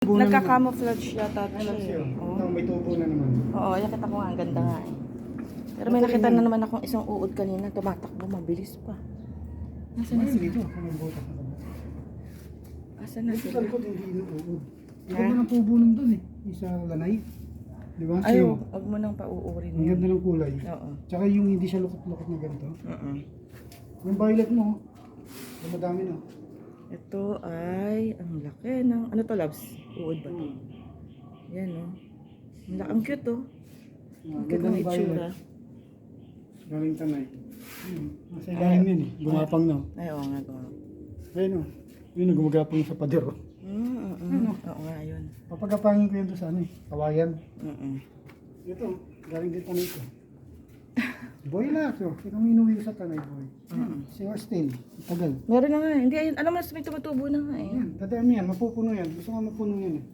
Nagka-camouflage yata Ay, siya. siya. Oo. Ito, may tubo na naman. Oo, nakita ko nga, ang ganda nga eh. Pero may nakita na naman akong isang uod kanina, tumatakbo, mabilis pa. Nasaan na Ayun, sila? dito. May butas na kami. Asan na Dito sa sila? likod, hindi inuuod. Ang Ha? ganda ng tubo nun dun eh. Isa lanay. Di ba? Ay, Yung- huwag mo nang pauurin Ang ganda yun. ng kulay. Oo. Tsaka yung hindi siya lukot-lukot na ganito. Yung violet mo, ang madami na. Ito ay, ang laki ng, ano to, loves? Uod ba to? Yan oh. Ang cute oh. Ang cute ng itsura. Galing tanay. Nasa ilalim yun eh. Gumapang na. Ay, oo nga, oo. Ayun o. Yun o, gumagapang sa pader o. Ano? Oo nga, yun. Papagapangin ko yun doon sa ano eh. Kawayan. Ito, galing din tanay ko. Boy lang ito. Ikaw minuwi sa tanay boy. Si Austin. Tagal. Meron na nga, hindi, ayun, alam mo, may tumutubo na nga eh. Yan, dadami yan. Mapupuno yan. Gusto nga mapuno yan eh.